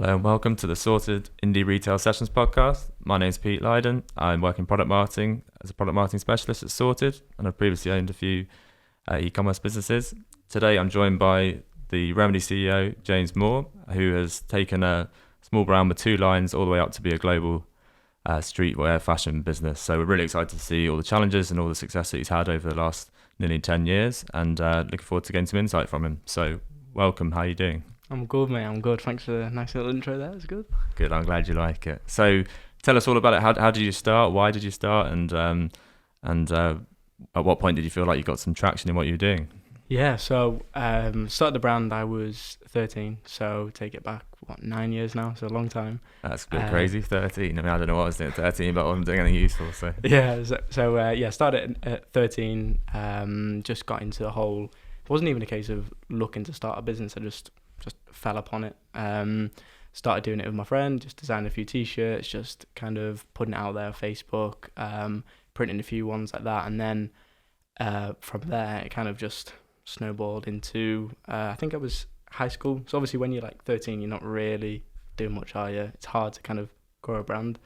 Hello and welcome to the Sorted Indie Retail Sessions podcast. My name's Pete Lydon. I'm working product marketing as a product marketing specialist at Sorted, and I've previously owned a few e-commerce businesses. Today I'm joined by the Remedy CEO, James Moore, who has taken a small brand with 2 lines all the way up to be a global streetwear fashion business. So we're really excited to see all the challenges and all the success that he's had over the last nearly 10 years, and looking forward to getting some insight from him. So welcome, how are you doing? I'm good, mate. I'm good. Thanks for the nice little intro there. It's good. Good. I'm glad you like it. So, tell us all about it. How did you start? Why did you start? And at what point did you feel like you got some traction in what you were doing? Yeah. So, started the brand. I was 13. So take it back 9 years now. So a long time. That's a bit crazy. 13. I mean, I don't know what I was doing at 13, but I wasn't doing anything useful. So yeah. So started at 13. Just got into the whole. It wasn't even a case of looking to start a business. I just fell upon it. Started doing it with my friend, just designed a few t-shirts, just kind of putting it out there on Facebook, printing a few ones like that, and then from there it kind of just snowballed into I think it was high school. So obviously when you're like 13 you're not really doing much, are you? It's hard to kind of grow a brand.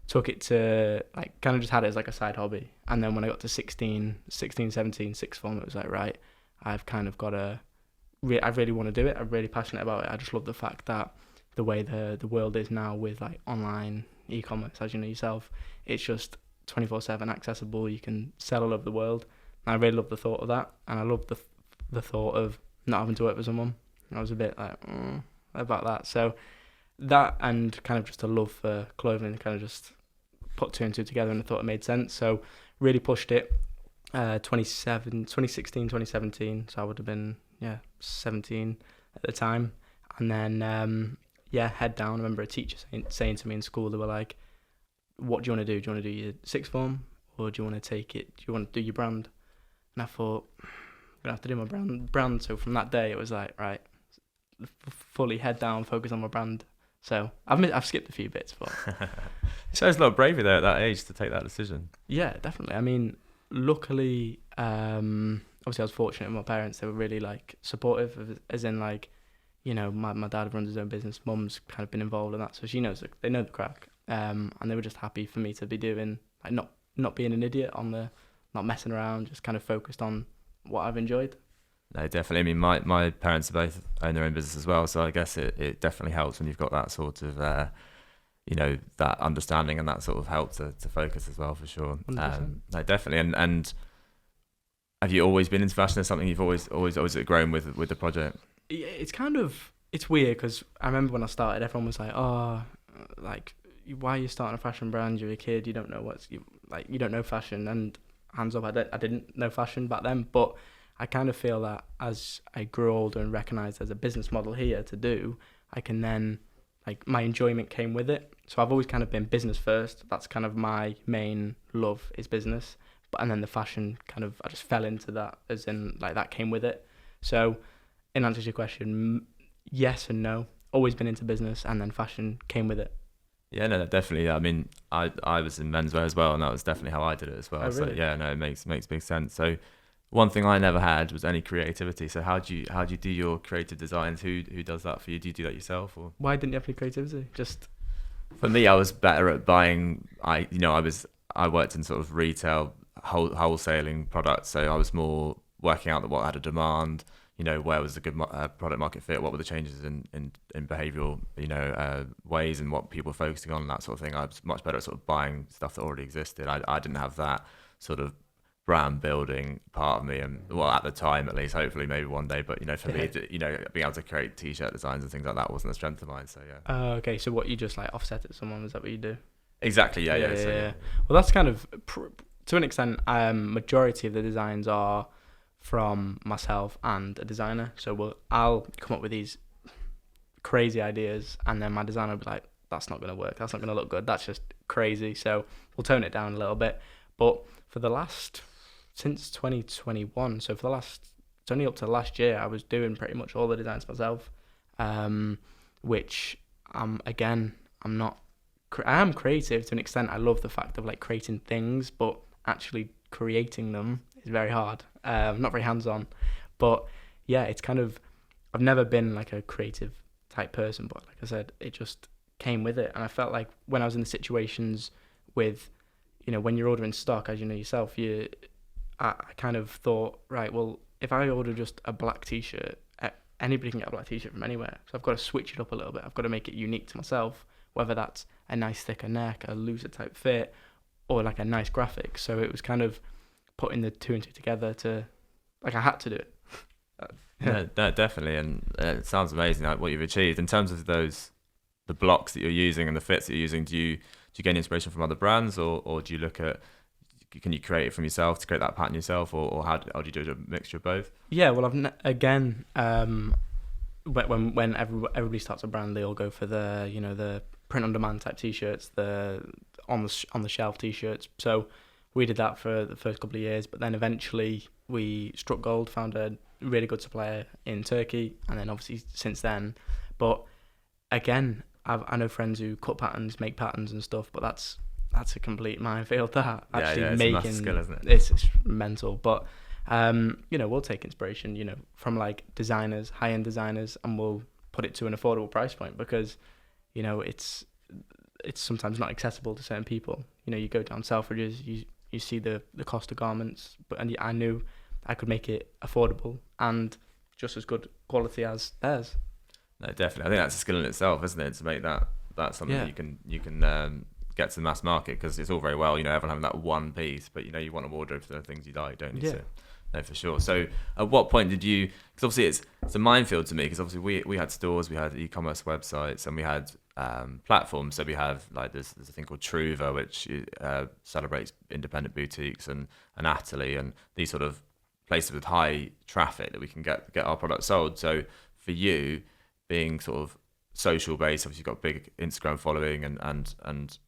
Took it to like kind of just had it as like a side hobby, and then when I got to 16, 17, sixth form, it was like, right, I've kind of got a I really want to do it. I'm really passionate about it. I just love the fact that the way the world is now with like online e-commerce, as you know yourself, it's just 24/7 accessible. You can sell all over the world. And I really love the thought of that, and I love the thought of not having to work for someone. I was a bit like about that. So that and kind of just a love for clothing kind of just put 2 and 2 together, and I thought it made sense. So really pushed it. 2016, 2017. So I would have been 17 at the time, and then head down. I remember a teacher saying to me in school, they were like, what do you want to do? Do you want to do your sixth form, or do you want to take it, do you want to do your brand? And I thought, I'm gonna have to do my brand. So from that day it was like, right, fully head down, focus on my brand. So I've skipped a few bits, but it shows a lot of bravery there at that age to take that decision. Yeah, definitely. I mean, luckily, obviously I was fortunate with my parents. They were really like supportive, as in like, you know, my dad runs his own business. Mum's kind of been involved in that, so she knows they know the crack. And they were just happy for me to be doing like not being an idiot on not messing around, just kind of focused on what I've enjoyed. No, definitely. I mean, my parents both own their own business as well, so I guess it definitely helps when you've got that sort of that understanding and that sort of help to focus as well, for sure. No, definitely. And have you always been into fashion? Is something you've always grown with the project? It's weird, because I remember when I started, everyone was like, oh, like, why are you starting a fashion brand? You're a kid, you don't know you don't know fashion. And hands up, I didn't know fashion back then, but I kind of feel that as I grew older and recognised there's a business model here to do, I can then, like, my enjoyment came with it. So I've always kind of been business first. That's kind of my main love, is business. And then the fashion kind of, I just fell into that, as in like that came with it. So in answer to your question, yes and no. Always been into business, and then fashion came with it. Yeah, no, definitely. I mean, I was in menswear as well, and that was definitely how I did it as well. Oh, really? So yeah, no, it makes big sense. So one thing I never had was any creativity. So how do you do your creative designs? Who does that for you? Do you do that yourself, or why didn't you have any creativity? Just for me, I was better at buying. I worked in sort of retail, wholesaling products, so I was more working out what had a demand, where was the good product market fit, what were the changes in behavioural ways, and what people were focusing on, and that sort of thing. I was much better at sort of buying stuff that already existed. I didn't have that sort of brand building part of me, and well, at the time at least, hopefully maybe one day, but for me, being able to create t-shirt designs and things like that wasn't a strength of mine. So yeah. Okay, so what, you just like offset it to someone? Is that what you do? Exactly. Yeah. Well, that's kind of to an extent, majority of the designs are from myself and a designer. So I'll come up with these crazy ideas, and then my designer will be like, that's not going to work, that's not going to look good, that's just crazy. So we'll tone it down a little bit. But since 2021, so it's only up to last year, I was doing pretty much all the designs myself, which I am creative to an extent. I love the fact of like creating things, but actually creating them is very hard. Not very hands-on, but yeah, it's kind of, I've never been like a creative type person, but like I said, it just came with it. And I felt like when I was in the situations with, when you're ordering stock, as you know yourself, I kind of thought, right, well, if I order just a black t-shirt, anybody can get a black t-shirt from anywhere. So I've got to switch it up a little bit. I've got to make it unique to myself, whether that's a nice thicker neck, a looser type fit, or like a nice graphic. So it was kind of putting the two and two together to, like, I had to do it. No, definitely, and it sounds amazing like what you've achieved in terms of the blocks that you're using and the fits that you're using. Do you gain inspiration from other brands, or do you look at, can you create it from yourself to create that pattern yourself, or how do you do a mixture of both? Yeah, well, again, when everybody starts a brand, they all go for the print on demand type t-shirts, the on the shelf t-shirts. So we did that for the first couple of years, but then eventually we struck gold, found a really good supplier in Turkey, and then obviously since then. But again, I know friends who cut patterns, make patterns and stuff, but that's a complete minefield. That actually it's making a massive skill, isn't it? It's mental. But we'll take inspiration, from like designers, high-end designers, and we'll put it to an affordable price point because, it's sometimes not accessible to certain people. You go down Selfridges, you see the cost of garments, and I knew I could make it affordable and just as good quality as theirs. No, definitely. I think that's a skill in itself, isn't it? To make that something that you can get to the mass market, because it's all very well, everyone having that one piece, but you want a wardrobe for the things you like, don't you? Yeah. So, no, for sure. So at what point did you, because obviously it's a minefield to me, because obviously we had stores, we had e-commerce websites, and we had platforms. So we have like there's a thing called Truva, which celebrates independent boutiques, and Atterley, and these sort of places with high traffic that we can get our products sold. So for you, being sort of social based, obviously you've got a big Instagram following, and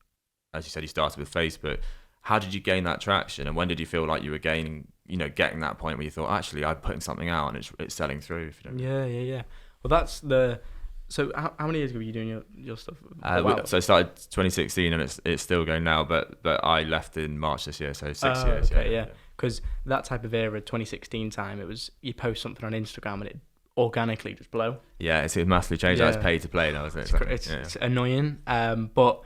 as you said, you started with Facebook. How did you gain that traction, and when did you feel like you were getting that point where you thought, actually, I'm putting something out and it's selling through? If you don't Yeah. Well, that's the. So how many years ago were you doing your stuff? So I started 2016, and it's still going now. But I left in March this year, so 6 years. Okay, yeah. Because that type of era, 2016 time, it was you post something on Instagram and it organically just blow. Yeah, it's massively changed. It's pay to play now, isn't it? It's annoying. But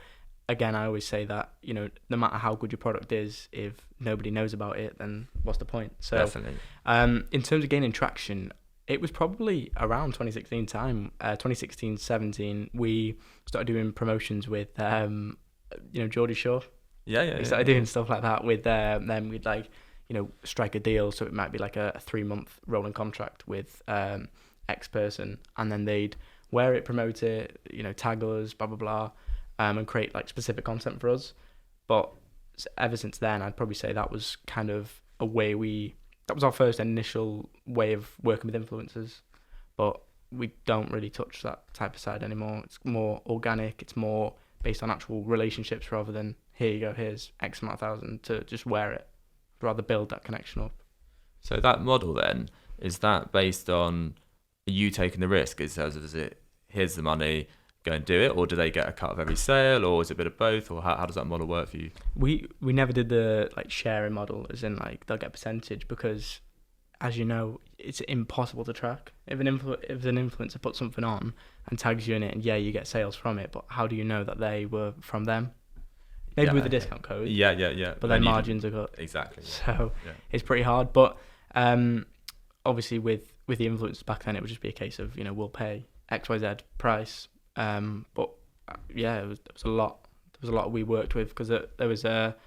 again, I always say that no matter how good your product is, if nobody knows about it, then what's the point? So definitely. In terms of gaining traction, it was probably around 2016 time, 2016, 17. We started doing promotions with Geordie Shore. Yeah. We started doing stuff like that with them. We'd strike a deal, so it might be like a 3-month rolling contract with X person, and then they'd wear it, promote it, tag us, blah blah blah, and create like specific content for us. But ever since then, I'd probably say that was kind of that was our first initial way of working with influencers. But we don't really touch that type of side anymore. It's more organic. It's more based on actual relationships rather than here you go, here's X amount of thousand to just wear it. Rather build that connection up. So that model then, is that based on you taking the risk? Is it here's the money, go and do it, or do they get a cut of every sale, or is it a bit of both, or how does that model work for you? We never did the sharing model, as in they'll get a percentage, because as you know, it's impossible to track. If an influencer puts something on and tags you in it, and you get sales from it, but how do you know that they were from them? Maybe with a discount code. Yeah. But then margins are cut. Exactly. Yeah. So it's pretty hard. But obviously with the influencers back then, it would just be a case of, we'll pay XYZ price. But it was a lot. There was a lot we worked with, because there was a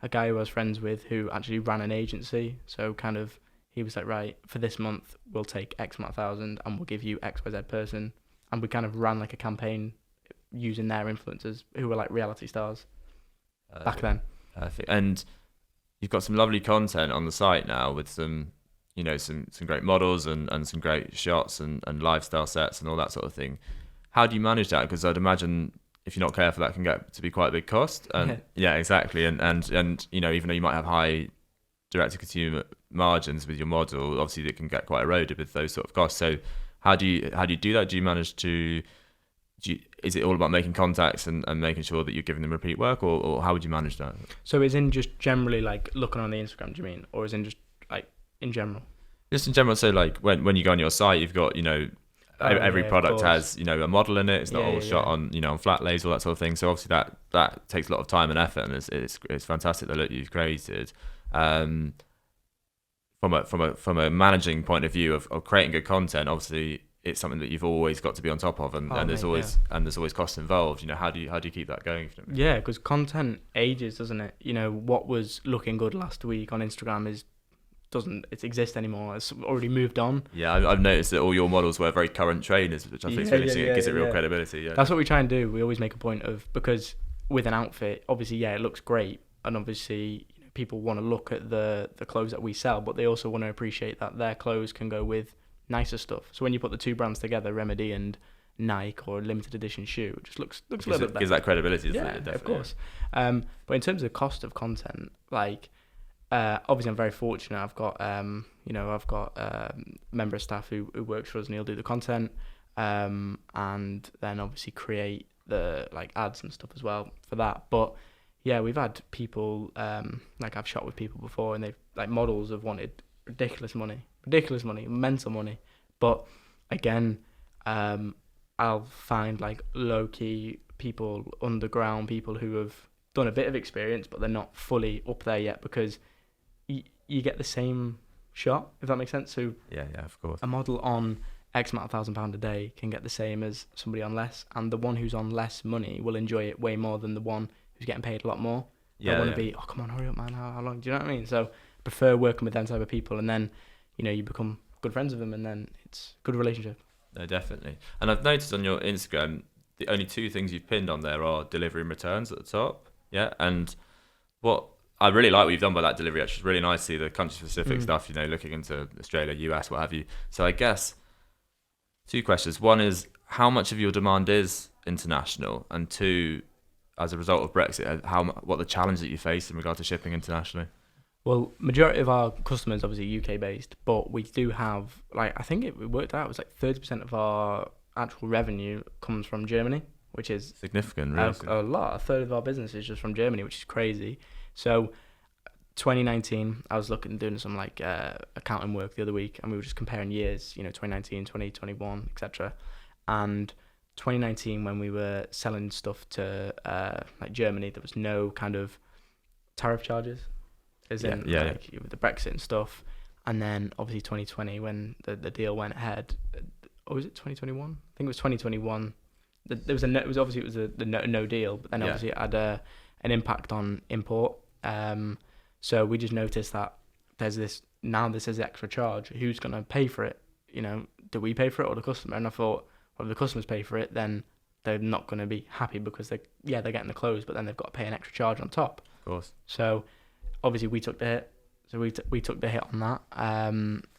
guy who I was friends with who actually ran an agency. So kind of he was like, right, for this month, we'll take X amount of thousand and we'll give you XYZ person. And we kind of ran like a campaign using their influencers who were like reality stars. Back then. Perfect. And you've got some lovely content on the site now with some great models and some great shots and lifestyle sets and all that sort of thing. How do you manage that? Because I'd imagine if you're not careful, that can get to be quite a big cost. And yeah, exactly. And even though you might have high direct-to-consumer margins with your model, obviously it can get quite eroded with those sort of costs. So how do you do that? Do you manage to is it all about making contacts and making sure that you're giving them repeat work, or how would you manage that? So is in just generally looking on the Instagram, do you mean? Or is in just in general? Just in general, so when you go on your site, you've got, every yeah, of product course. has, a model in it. It's not Yeah, all yeah, shot yeah. on flat lays, all that sort of thing. So obviously that takes a lot of time and effort, and it's fantastic the look you've created. Um, from a managing point of view of creating good content, obviously it's something that you've always got to be on top of, and there's Mate, yeah. always costs involved. How do you keep that going? For me? Yeah, because content ages, doesn't it? What was looking good last week on Instagram doesn't exist anymore. It's already moved on. Yeah, I've noticed that all your models were very current trainers, which I think is really interesting. It gives it real credibility. Yeah, that's what we try and do. We always make a point of, because with an outfit, obviously, yeah, it looks great, and obviously people want to look at the clothes that we sell, but they also want to appreciate that their clothes can go with nicer stuff. So when you put the two brands together, Remedy and Nike, or a limited edition shoe, it just looks a little bit better. Gives that credibility, doesn't Yeah, it? of course. But in terms of cost of content, like, obviously I'm very fortunate. I've got a member of staff who works for us, and he'll do the content, and then obviously create the ads and stuff as well for that. But yeah, we've had people, I've shot with people before, and they've models have wanted ridiculous money, mental money. But again, I'll find low key people, underground people who have done a bit of experience, but they're not fully up there yet, because you get the same shot, if that makes sense. So yeah, of course. A model on X amount of £1,000 a day can get the same as somebody on less, and the one who's on less money will enjoy it way more than the one who's getting paid a lot more. I want to be, oh come on, hurry up, man. How long? Do you know what I mean? So I prefer working with them type of people, and then you become good friends with them, and then it's a good relationship. No, definitely. And I've noticed on your Instagram, the only two things you've pinned on there are delivery and returns at the top. Yeah, and what I really like what you've done by that delivery. Actually, it's really nice to see the country-specific stuff. Looking into Australia, US, what have you. So I guess two questions. One is, how much of your demand is international, and two, as a result of Brexit, what the challenge that you face in regard to shipping internationally? Well, majority of our customers obviously UK based, but we do have I think it worked out. It was 30% of our actual revenue comes from Germany, which is significant, really. A lot. A third of our business is just from Germany, which is crazy. So 2019, I was doing some accounting work the other week, and we were just comparing years, 2019, 2021, etc. And 2019, when we were selling stuff to Germany, there was no kind of tariff charges, as in with the Brexit and stuff. And then obviously 2020, when the deal went ahead, or was it 2021? I think it was 2021. There was it was a no deal, but then obviously it had an impact on import. So we just noticed that there's this is the extra charge. Who's going to pay for it? Do we pay for it or the customer? And I thought, well, if the customers pay for it, then they're not going to be happy, because they're getting the clothes, but then they've got to pay an extra charge on top. Of course. So obviously we took the hit. So we took the hit on that.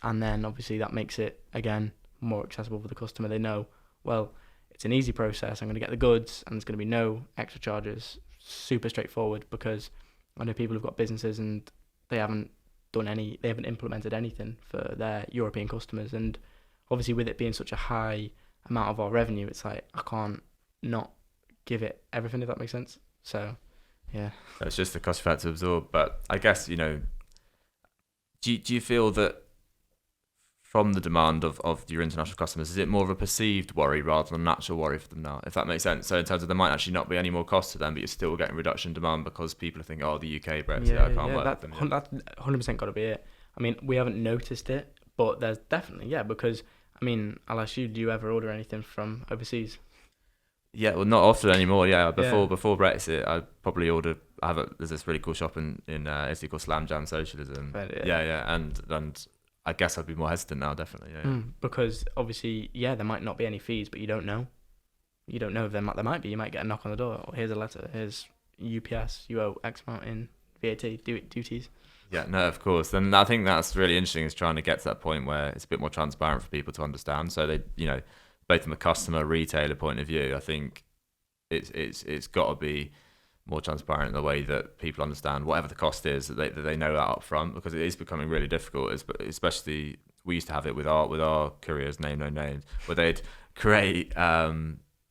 And then obviously that makes it again more accessible for the customer. They know, well, it's an easy process. I'm going to get the goods, and there's going to be no extra charges. Super straightforward, because I know people who've got businesses and they haven't implemented anything for their European customers. And obviously with it being such a high amount of our revenue, it's I can't not give it everything, if that makes sense. So yeah, it's just a cost factor to absorb. But I guess do you feel that from the demand of your international customers, is it more of a perceived worry rather than an actual worry for them now, if that makes sense? So in terms of there might actually not be any more cost to them, but you're still getting reduction in demand because people are thinking, oh, the UK Brexit, I can't work with them. That's 100% got to be it. I mean, we haven't noticed it, but there's definitely, because, I mean, I'll ask you, do you ever order anything from overseas? Yeah, well, not often anymore. Yeah, before Brexit, I probably ordered. There's this really cool shop in Italy called Slam Jam Socialism. Right, yeah, and I guess I'd be more hesitant now, definitely. Yeah. Because obviously, there might not be any fees, but you don't know. You don't know if there might be. You might get a knock on the door. Or here's a letter. Here's UPS. You owe X amount in VAT duties. Yeah, no, of course. And I think that's really interesting, is trying to get to that point where it's a bit more transparent for people to understand. So they, both from a customer, retailer point of view, I think it's got to be more transparent in the way that people understand whatever the cost is, that they know that up front, because it is becoming really difficult. Especially, we used to have it with our couriers, name no names, where they'd create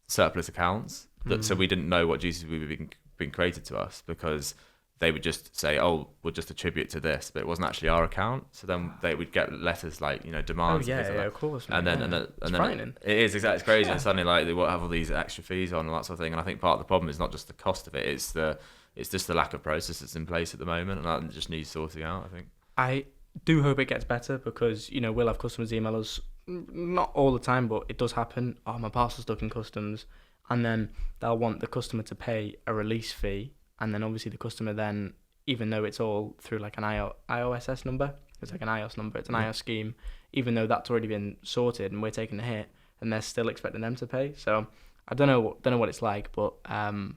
surplus accounts, so we didn't know what duties were being created to us, because they would just say, "Oh, we'll just attribute to this," but it wasn't actually our account. So then they would get letters like, Oh demands and yeah, things like yeah, that. of course, mate, And then yeah. and then, It's and then frightening. it is exactly, it's crazy. Yeah. And suddenly like they will have all these extra fees on and that sort of thing. And I think part of the problem is not just the cost of it; it's just the lack of processes in place at the moment, and that just needs sorting out, I think. I do hope it gets better because we'll have customers email us, not all the time, but it does happen. Oh, my parcel's stuck in customs, and then they'll want the customer to pay a release fee, and then obviously the customer then, even though it's all through like an IOSS number, it's like an iOS number, it's an iOS scheme, even though that's already been sorted and we're taking the hit, and they're still expecting them to pay. So I don't know what it's like, but I've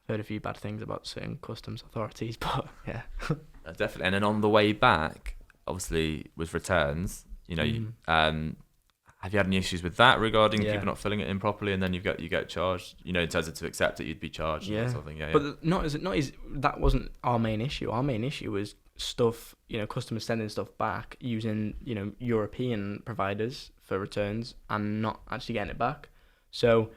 heard a few bad things about certain customs authorities, but yeah. Definitely. And then on the way back, obviously with returns, have you had any issues with that regarding Yeah. people not filling it in properly, and then you get charged? In terms of to accept it, you'd be charged. And Yeah. that sort of thing. Yeah. But not as that wasn't our main issue. Our main issue was stuff, customers sending stuff back using, European providers for returns and not actually getting it back. So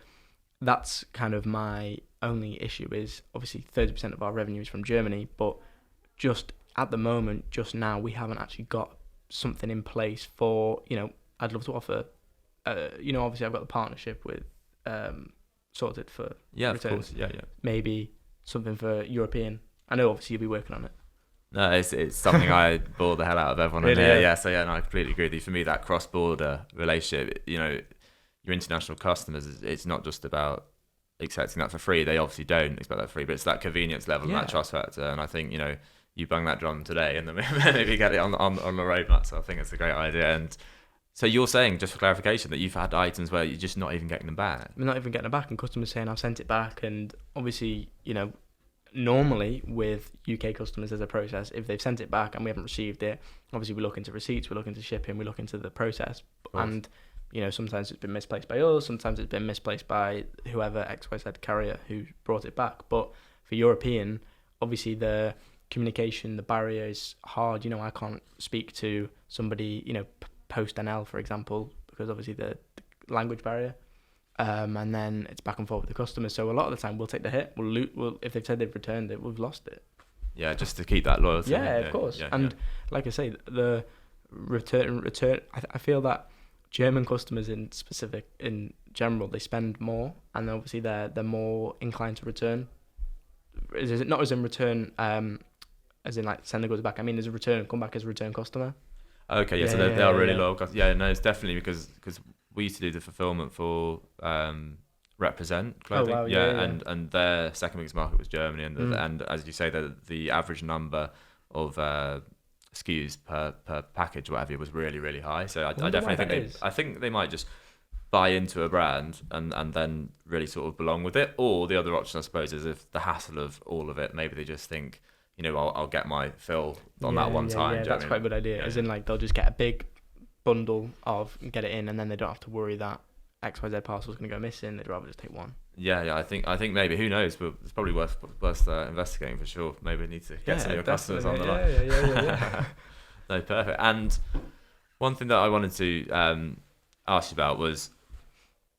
that's kind of my only issue. Is obviously 30% of our revenue is from Germany, but just at the moment, just now, we haven't actually got something in place for, I'd love to offer, obviously I've got the partnership with Sorted for Yeah, of returns. course. Yeah, yeah. Maybe something for European. I know obviously you'll be working on it. No, it's something I bore the hell out of everyone in Really, here. yeah? Yeah, so yeah, no, I completely agree with you. For me, that cross-border relationship, your international customers, it's not just about accepting that for free. They obviously don't expect that for free, but it's that convenience level and Yeah. that trust factor. And I think, you bang that drum today and then maybe get it on the roadmap. So I think it's a great idea. And so you're saying, just for clarification, that you've had items where you're just not even getting them back? We're not even getting it back, and customers saying I've sent it back. And obviously, normally with UK customers there's a process. If they've sent it back and we haven't received it, obviously we look into receipts, we look into shipping, we look into the process. And sometimes it's been misplaced by us, sometimes it's been misplaced by whoever XYZ carrier who brought it back. But for European, obviously the communication, the barrier is hard. I can't speak to somebody, post NL for example, because obviously the language barrier. And then it's back and forth with the customer. So a lot of the time we'll take the hit. We'll if they've said they've returned it, we've lost it. Yeah, just to keep that loyalty. Yeah, of course. Yeah, and like I say, the return. I feel that German customers in general, they spend more, and obviously they're more inclined to return. Is it not as in return, as in like send the goods back? I mean, as a return, come back as a return customer. Okay, yeah, so they are really loyal. Yeah, no, it's definitely because we used to do the fulfillment for Represent clothing. Oh, wow, yeah. And their second biggest market was Germany, and as you say, the average number of SKUs per package, whatever, was really, really high. So I definitely think they might just buy into a brand and then really sort of belong with it. Or the other option, I suppose, is if the hassle of all of it, maybe they just think, I'll get my fill on that one time. Yeah, that's quite a good idea. As in, like, they'll just get a big bundle get it in, and then they don't have to worry that XYZ parcel is going to go missing. They'd rather just take one. Yeah, I think maybe, who knows, but it's probably worth investigating for sure. Maybe we need to get some of your customers on the line. Yeah. No, perfect. And one thing that I wanted to ask you about was,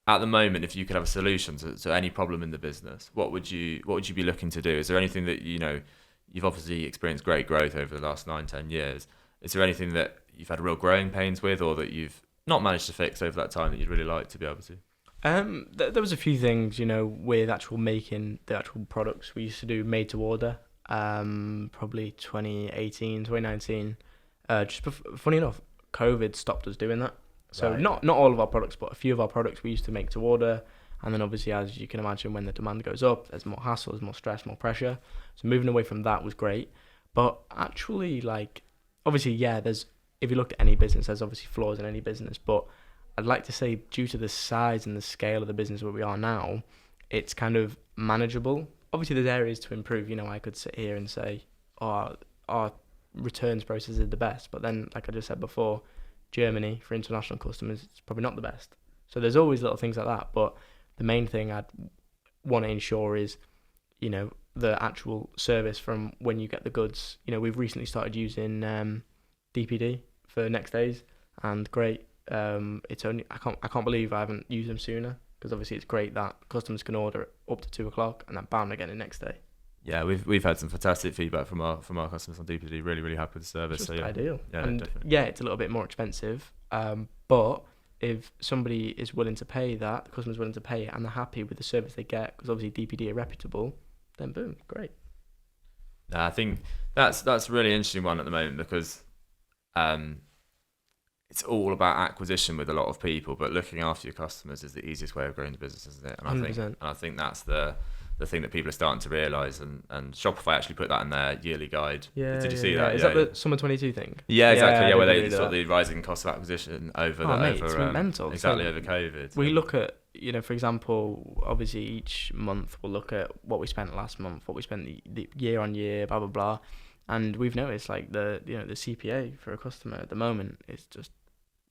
at the moment, if you could have a solution to any problem in the business, what would you be looking to do? Is there anything that you've obviously experienced great growth over the last 9-10 years? Is there anything that you've had real growing pains with, or that you've not managed to fix over that time that you'd really like to be able to? There was a few things, with actual making the actual products. We used to do made to order, probably 2018, 2019. Funny enough, COVID stopped us doing that. So Right. not all of our products, but a few of our products we used to make to order. And then obviously, as you can imagine, when the demand goes up, there's more hassle, there's more stress, more pressure. So moving away from that was great. But actually, like, obviously, yeah, if you look at any business, there's obviously flaws in any business. But I'd like to say, due to the size and the scale of the business where we are now, it's kind of manageable. Obviously, there's areas to improve. I could sit here and say, our returns process is the best. But then, like I just said before, Germany, for international customers, it's probably not the best. So there's always little things like that. But the main thing I'd want to ensure is, the actual service from when you get the goods. We've recently started using DPD for next days, and great. It's only I can't believe I haven't used them sooner, because obviously it's great that customers can order it up to 2:00 and then bam, they're getting it next day. Yeah, we've had some fantastic feedback from our customers on DPD. Really, really happy with the service. It's So just yeah, ideal. yeah, And definitely. yeah, it's a little bit more expensive. But if somebody is willing to pay that, the customer's willing to pay it, and they're happy with the service they get, because obviously DPD are reputable, then boom, great. I think that's a really interesting one at the moment because um, it's all about acquisition with a lot of people, but looking after your customers is the easiest way of growing the business, isn't it? And 100%. I think that's the thing that people are starting to realise, and Shopify actually put that in their yearly guide. Yeah, Did you yeah, see yeah. that? Is Yeah, that the Summer 22 thing? yeah, exactly. Yeah, I Yeah, where did they read sort of that. the rising cost of acquisition over Oh, mate, it's over mental. exactly So over COVID. we look at, for example, obviously each month we'll look at what we spent last month, what we spent the year on year, blah blah blah, and we've noticed like the CPA for a customer at the moment is just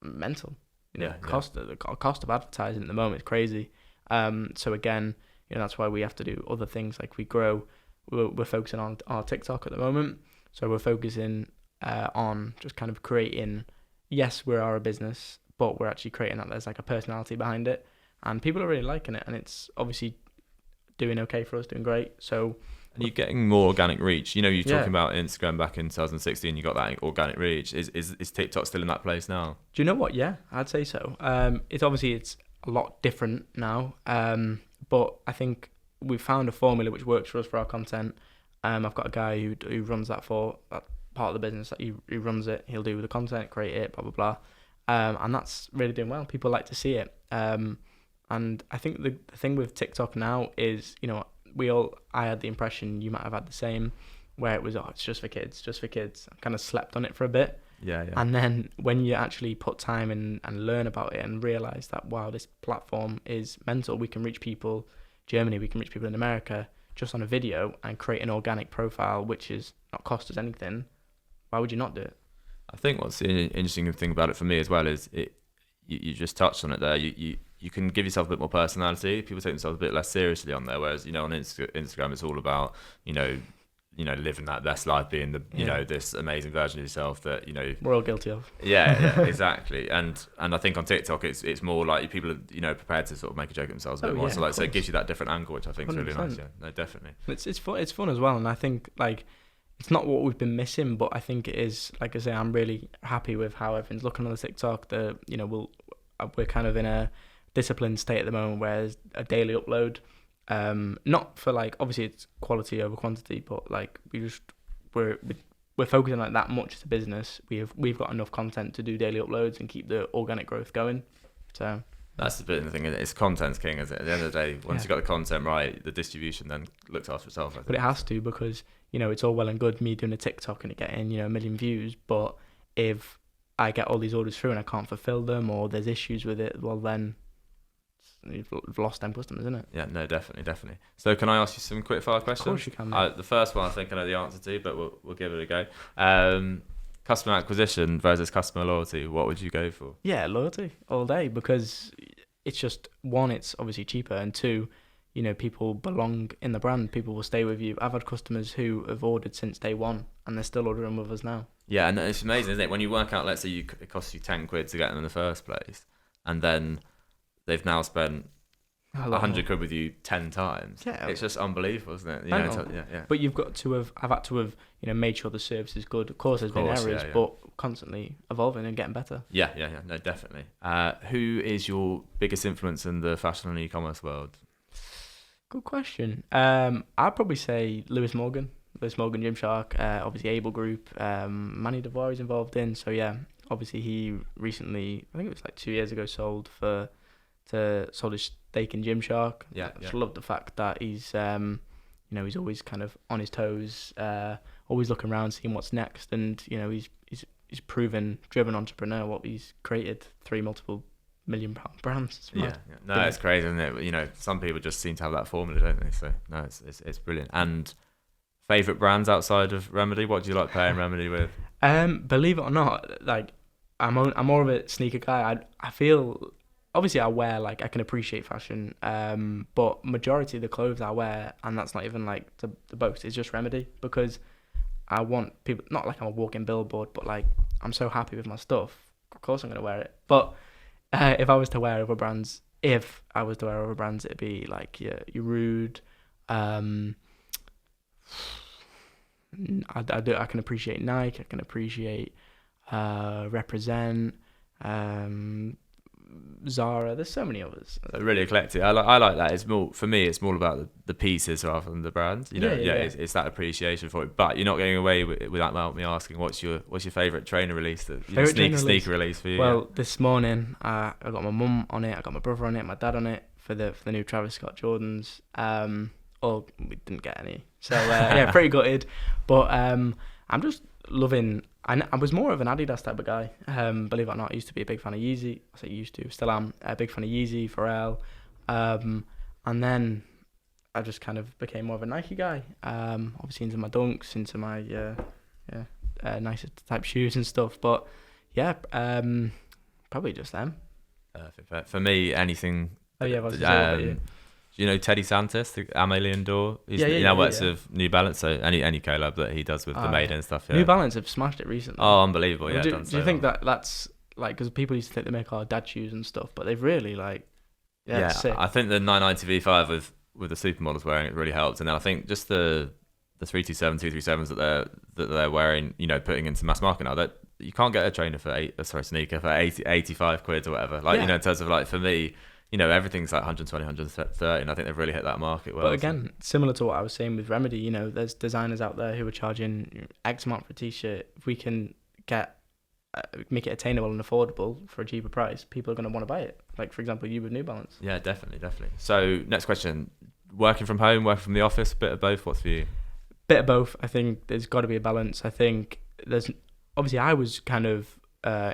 mental. Yeah, The cost of advertising at the moment is crazy. So again, that's why we have to do other things like we grow. We're focusing on our TikTok at the moment, so we're focusing on just kind of creating. Yes, we are a business, but we're actually creating that there's like a personality behind it, and people are really liking it, and it's obviously doing okay for us, doing great. So and you're getting more organic reach. You're Yeah. talking about Instagram back in 2016. You got that organic reach. Is TikTok still in that place now? Do you know what? Yeah, I'd say so. It's a lot different now. But I think we've found a formula which works for us for our content. I've got a guy who runs that for that part of the business. That he runs it. He'll do the content, create it, blah blah blah. And that's really doing well. People like to see it. And I think the thing with TikTok now is, I had the impression, you might have had the same, where it was, it's just for kids, just for kids. I kind of slept on it for a bit. Yeah. And then when you actually put time in and learn about it and realize that, wow, this platform is mental. We can reach people Germany, we can reach people in America just on a video and create an organic profile, which is not cost us anything. Why would you not do it? I think what's the interesting thing about it for me as well is you just touched on it there. You can give yourself a bit more personality. People take themselves a bit less seriously on there, whereas on Instagram it's all about living that best life, being this amazing version of yourself that we're all guilty of. Yeah, exactly. And I think on TikTok it's more like people are prepared to sort of make a joke of themselves a bit more. So it gives you that different angle, which I think is really nice. Yeah, no, definitely. It's fun. It's fun as well, and I think it's not what we've been missing, but I think it is. Like I say, I'm really happy with how everything's looking on the TikTok. We're kind of in a disciplined state at the moment where there's a daily upload. Not for obviously it's quality over quantity, but we're focusing that much as a business. We've got enough content to do daily uploads and keep the organic growth going. So that's the bit of the thing. It's content's king, isn't it? At the end of the day, once you've got the content right, the distribution then looks after itself. But it has to, because it's all well and good me doing a TikTok and it getting 1 million views, but if I get all these orders through and I can't fulfill them, or there's issues with it, well then you've lost 10 customers, isn't it? Yeah, no, definitely. So can I ask you some quick fire questions? Of course you can, mate. The first one I think I know the answer to, but we'll give it a go. Customer acquisition versus customer loyalty, what would you go for? Yeah, loyalty all day, because it's just, one, it's obviously cheaper, and two, people belong in the brand. People will stay with you. I've had customers who have ordered since day one and they're still ordering with us now. Yeah, and it's amazing, isn't it? When you work out, let's say it costs you 10 quid to get them in the first place, and then they've now spent 100 quid with you 10 times. Yeah. It's just unbelievable, isn't it? Yeah. But you've got to have, I've had to have, made sure the service is good. Of course, there's been errors, but constantly evolving and getting better. Yeah. No, definitely. Who is your biggest influence in the fashion and e-commerce world? Good question. I'd probably say Lewis Morgan, Gymshark, obviously Able Group, Manny Devoir is involved in. So yeah, obviously he recently, I think it was 2 years ago, sold his stake in Gymshark. Yeah. I just love the fact that he's he's always kind of on his toes, always looking around, seeing what's next, and he's proven driven entrepreneur. What he's created 3 multiple £1 million brands. Yeah. No, it's crazy, isn't it? Some people just seem to have that formula, don't they? So no, it's brilliant. And favorite brands outside of Remedy, what do you like pairing Remedy with? Believe it or not, I'm more of a sneaker guy. I feel, obviously I wear, I can appreciate fashion, but majority of the clothes I wear, and that's not even to boast, is just Remedy, because I want people, not I'm a walking billboard, but I'm so happy with my stuff, of course I'm going to wear it. But if I was to wear other brands, it'd be your Rude, I can appreciate Nike. I can appreciate Represent, um, Zara. There's so many others. So really eclectic. I like that. It's more for me. It's more about the pieces rather than the brand. Yeah. It's that appreciation for it. But you're not getting away without me asking what's your favorite trainer release, sneaker release for you? Well, this morning I got my mum on it. I got my brother on it. My dad on it for the new Travis Scott Jordans. Or we didn't get any. So yeah, pretty gutted. But I'm just loving. I was more of an Adidas type of guy. Believe it or not, I used to be a big fan of Yeezy. I say used to, still am a big fan of Yeezy, Pharrell. And then I just kind of became more of a Nike guy. Obviously into my Dunks, into my nicer type shoes and stuff. But yeah, probably just them. Perfect. For me, anything. Oh yeah, I was about you. You know Teddy Santis, the Amelian Door? He now works with New Balance, so any collab that he does with the Maiden and stuff. Yeah. New Balance have smashed it recently. Oh, unbelievable! Yeah. Do you think that's like, because people used to think they make our dad shoes and stuff, but they've really sick. I think the 990 V5 with the supermodels wearing it really helped, and then I think just the 327, 237s that they're wearing, putting into mass market now, that you can't get a trainer for sneaker for 85 quid or whatever. In terms of like, for me, everything's like 120, 130, and I think they've really hit that market well. But again, similar to what I was saying with Remedy, there's designers out there who are charging X amount for a t-shirt. If we can make it attainable and affordable for a cheaper price, people are going to want to buy it. Like, for example, you with New Balance. Yeah, definitely. So next question, working from home, working from the office, bit of both, what's for you? Bit of both. I think there's got to be a balance. I think obviously I was kind of,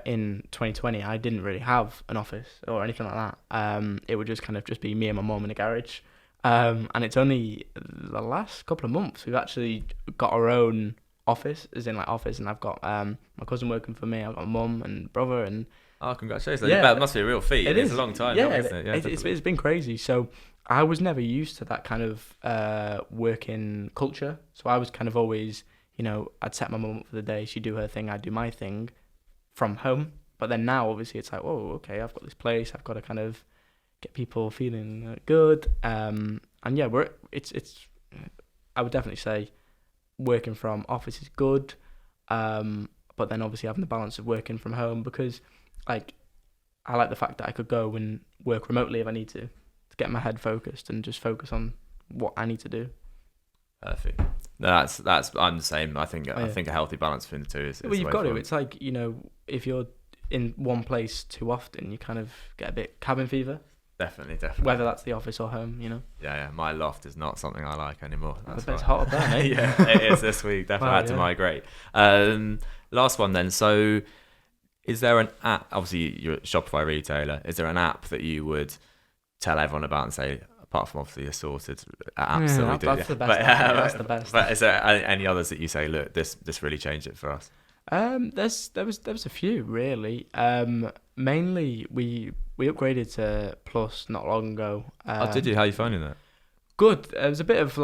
in 2020, I didn't really have an office or anything like that. It would just be me and my mum in a garage. And it's only the last couple of months we've actually got our own office, and I've got my cousin working for me. I've got my mum and brother, and oh, congratulations! Yeah, that must be a real feat. It's a long time, isn't it? Yeah, it's been crazy. So I was never used to that kind of working culture. So I was kind of always, I'd set my mum up for the day. She'd do her thing, I'd do my thing from home. But then now, obviously, it's like, oh, okay, I've got this place. I've got to kind of get people feeling good. And yeah, I would definitely say working from office is good. But then obviously having the balance of working from home, because I like the fact that I could go and work remotely if I need to get my head focused and just focus on what I need to do. Perfect. No, that's I'm the same. I think a healthy balance between the two is. Well, you've got to. It's like, if you're in one place too often, you kind of get a bit cabin fever. Definitely. Whether that's the office or home, Yeah. My loft is not something I like anymore. It's hot up there, mate. Yeah, it is this week. Definitely had to migrate. Last one then. So, is there an app? Obviously, you're a Shopify retailer. Is there an app that you would tell everyone about and say, apart from obviously assorted apps that we do? That's the best. That's the best. But is there any others that you say, look, this really changed it for us? There was a few really. Mainly we upgraded to Plus not long ago. Did you? How are you finding that? Good. There was a bit of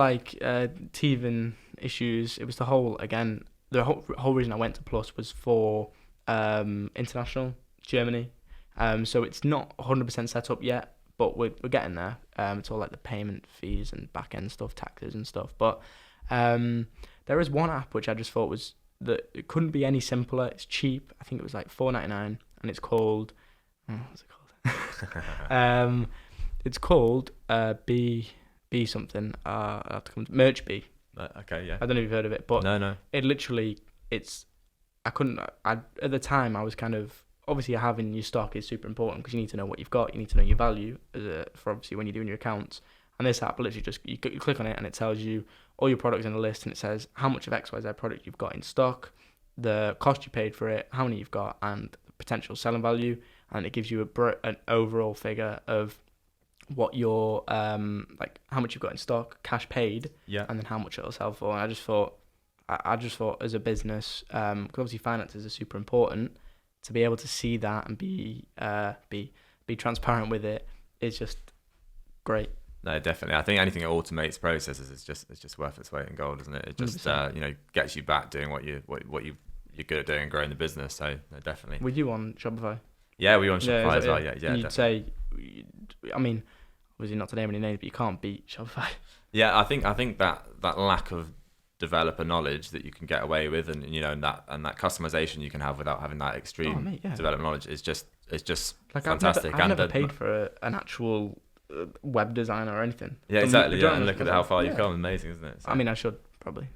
teething issues. It was the whole reason I went to Plus was for international Germany. So it's not 100% set up yet, but we're getting there. It's all like the payment fees and back end stuff, taxes and stuff. But there is one app which I just thought was that it couldn't be any simpler. It's cheap. I think it was like $4.99, and it's called. What's it called? It's called B something. I have to come to Merch B. Okay, yeah. I don't know if you've heard of it, but no. It literally, I couldn't. At the time, I was kind of, obviously having your stock is super important because you need to know what you've got. You need to know your value for obviously when you're doing your accounts. And this app literally just you click on it and it tells you all your products in a list, and it says how much of XYZ product you've got in stock, the cost you paid for it, how many you've got, and potential selling value. And it gives you an overall figure of what your how much you've got in stock, cash paid, and then how much it'll sell for. And I just thought as a business, because obviously finances are super important, to be able to see that and be transparent with it is just great. No, definitely. I think anything that automates processes is just worth its weight in gold, isn't it? It just gets you back doing what you're good at doing and growing the business. So no, definitely. Were you on Shopify? Yeah, we were on Shopify as well. Yeah. And you'd say, I mean, obviously not to name any names, but you can't beat Shopify. Yeah, I think that lack of developer knowledge that you can get away with, and and that customization you can have without having that extreme development knowledge is just like fantastic. I've never paid for an actual web designer or anything. Yeah, exactly. Yeah, and look at how far you've come. Amazing, isn't it? So. I mean, I should probably.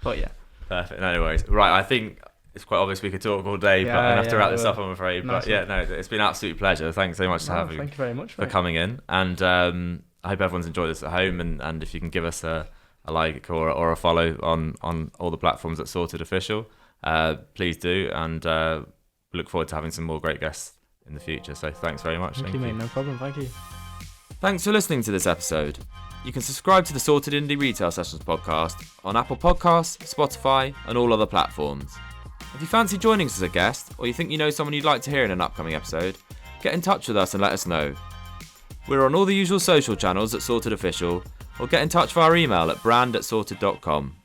But yeah. Perfect. No, anyways, right. I think it's quite obvious we could talk all day, but I have to wrap this up, I'm afraid. Nice but yeah, no, it's been an absolute pleasure. Thanks so much Thank you very much for coming in, and I hope everyone's enjoyed this at home. And if you can give us a like or a follow on all the platforms at Sorted Official, please do, and look forward to having some more great guests in the future. So thanks very much. Thank you, mate. No problem. Thank you. Thanks for listening to this episode. You can subscribe to the Sorted Indie Retail Sessions podcast on Apple Podcasts, Spotify, and all other platforms. If you fancy joining us as a guest, or you think you know someone you'd like to hear in an upcoming episode, get in touch with us and let us know. We're on all the usual social channels at Sorted Official, or get in touch via email at brand@sorted.com.